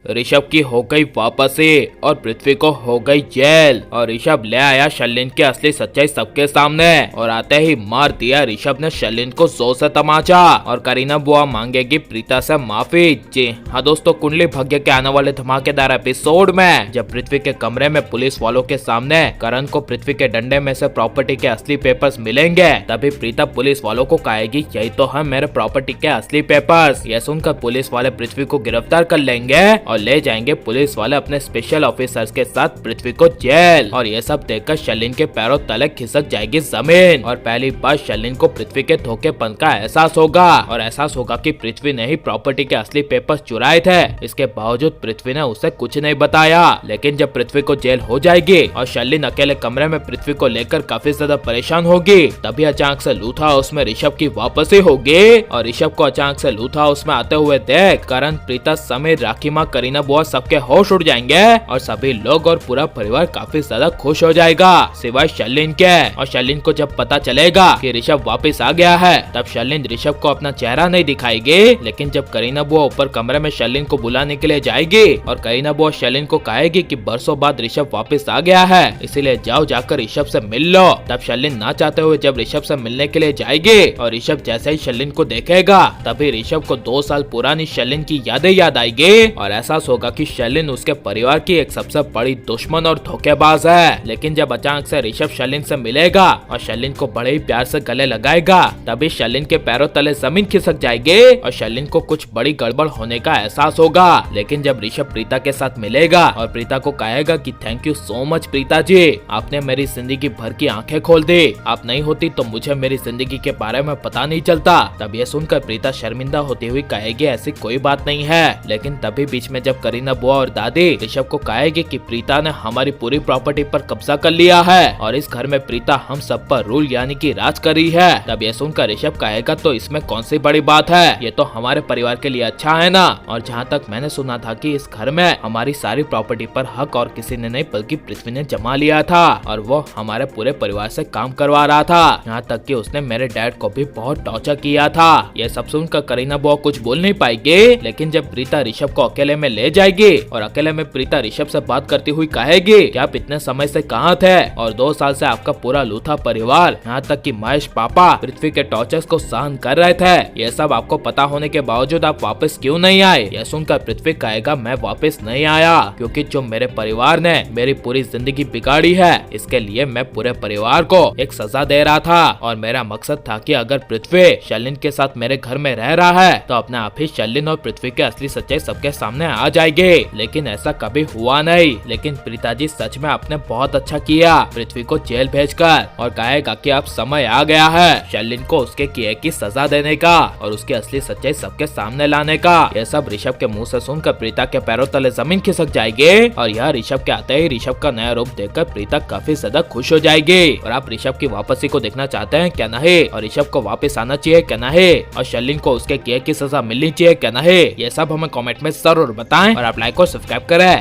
ऋषभ की हो गई वापसी और पृथ्वी को हो गई जेल। और ऋषभ ले आया शर्लिन की असली सच्चाई सबके सामने और आते ही मार दिया ऋषभ ने शर्लिन को जोर से तमाचा। और करीना बुआ मांगेगी प्रीता से माफी। जी हाँ दोस्तों, कुंडली भाग्य के आने वाले धमाकेदार एपिसोड में जब पृथ्वी के कमरे में पुलिस वालों के सामने करण को पृथ्वी के डंडे में से प्रॉपर्टी के असली पेपर्स मिलेंगे, तभी प्रीता पुलिस वालों को कहेगी यही तो है मेरे प्रॉपर्टी के असली पेपर्स। यह सुनकर पुलिस वाले पृथ्वी को गिरफ्तार कर लेंगे और ले जाएंगे पुलिस वाले अपने स्पेशल ऑफिसर्स के साथ पृथ्वी को जेल। और ये सब देखकर शर्लिन के पैरों तले खिसक जाएगी जमीन और पहली बार शर्लिन को पृथ्वी के धोखेपन का एहसास होगा। और एहसास होगा कि पृथ्वी ने ही प्रॉपर्टी के असली पेपर्स चुराए थे। इसके बावजूद पृथ्वी ने उसे कुछ नहीं बताया। लेकिन जब पृथ्वी को जेल हो जाएगी और शर्लिन अकेले कमरे में पृथ्वी को लेकर काफी ज्यादा परेशान होगी, तभी अचानक से लूथा हाउस में ऋषभ की वापसी होगी। और ऋषभ को अचानक से लूथा हाउस में आते हुए देख करण, प्रीता समेत राखी माँ, करीना बुआ सबके होश उड़ जाएंगे और सभी लोग और पूरा परिवार काफी ज्यादा खुश हो जाएगा सिवाय शर्लिन के। और शर्लिन को जब पता चलेगा कि ऋषभ वापस आ गया है, तब शर्लिन ऋषभ को अपना चेहरा नहीं दिखाएगी। लेकिन जब करीना बुआ ऊपर कमरे में शर्लिन को बुलाने के लिए जाएगी और करीना बुआ शर्लिन को कहेगी कि बरसों बाद ऋषभ वापस आ गया है, इसीलिए जाओ जाकर ऋषभ से मिल लो, तब शर्लिन ना चाहते हुए जब ऋषभ से मिलने के लिए जाएगी और ऋषभ जैसे ही शर्लिन को देखेगा, तभी ऋषभ को 2 साल पुरानी शर्लिन की यादें याद आएगी और एहसास होगा कि शर्लिन उसके परिवार की एक सबसे बड़ी दुश्मन और धोखेबाज है। लेकिन जब अचानक से ऋषभ शर्लिन से मिलेगा और शर्लिन को बड़े ही प्यार से गले लगाएगा, तभी शर्लिन के पैरों तले जमीन खिसक जाएगी और शर्लिन को कुछ बड़ी गड़बड़ होने का एहसास होगा। लेकिन जब ऋषभ प्रीता के साथ मिलेगा और प्रीता को कहेगा कि thank you so much Preeta ji, आपने मेरी जिंदगी भर की आंखें खोल दी, आप नहीं होती तो मुझे मेरी जिंदगी के बारे में पता नहीं चलता, तब ये सुनकर प्रीता शर्मिंदा होती हुई कहेगी ऐसी कोई बात नहीं है। लेकिन तभी बीच में जब करीना बुआ और दादी ऋषभ को कहेगी कि प्रीता ने हमारी पूरी प्रॉपर्टी पर कब्जा कर लिया है और इस घर में प्रीता हम सब पर रूल यानी कि राज कर रही है, तब ये सुनकर ऋषभ कहेगा तो इसमें कौन सी बड़ी बात है, ये तो हमारे परिवार के लिए अच्छा है ना। और जहाँ तक मैंने सुना था कि इस घर में हमारी सारी प्रॉपर्टी पर हक और किसी ने नहीं बल्कि पृथ्वी ने जमा लिया था और वो हमारे पूरे परिवार से काम करवा रहा था, यहाँ तक कि उसने मेरे डैड को भी बहुत टॉर्चर किया था। ये सब सुनकर करीना बुआ कुछ बोल नहीं पाएगी। लेकिन जब प्रीता ऋषभ को अकेले में ले जाएगी और अकेले में प्रीता ऋषभ से बात करती हुई कहेगी कि आप इतने समय से कहाँ थे और 2 साल से आपका पूरा लूथा परिवार, यहाँ तक कि महेश पापा पृथ्वी के टॉर्चर्स को सहन कर रहे थे, ये सब आपको पता होने के बावजूद आप वापस क्यों नहीं आए। यह सुनकर पृथ्वी कहेगा मैं वापस नहीं आया क्योंकि जो मेरे परिवार ने मेरी पूरी जिंदगी बिगाड़ी है, इसके लिए मैं पूरे परिवार को एक सजा दे रहा था और मेरा मकसद था कि अगर पृथ्वी शर्लिन के साथ मेरे घर में रह रहा है तो अपने आप ही शर्लिन और पृथ्वी के असली सच्चाई सबके सामने आ जाएगी। लेकिन ऐसा कभी हुआ नहीं। लेकिन प्रीता जी सच में आपने बहुत अच्छा किया पृथ्वी को जेल भेजकर और कहेगा कि अब समय आ गया है शर्लिन को उसके किए की सजा देने का और उसकी असली सच्चाई सबके सामने लाने का। यह सब ऋषभ के मुंह से सुनकर प्रीता के पैरों तले जमीन खिसक जाएगी और यह ऋषभ के आते ही ऋषभ का नया रूप देखकर प्रीता काफी ज्यादा खुश हो जाएगी। और आप ऋषभ की वापसी को देखना चाहते हैं क्या नहीं, और ऋषभ को वापस आना चाहिए क्या नहीं, और शर्लिन को उसके किए की सजा मिलनी चाहिए क्या नहीं, ये सब हमें कमेंट में जरूर बताएं और आप लाइक और सब्सक्राइब करें।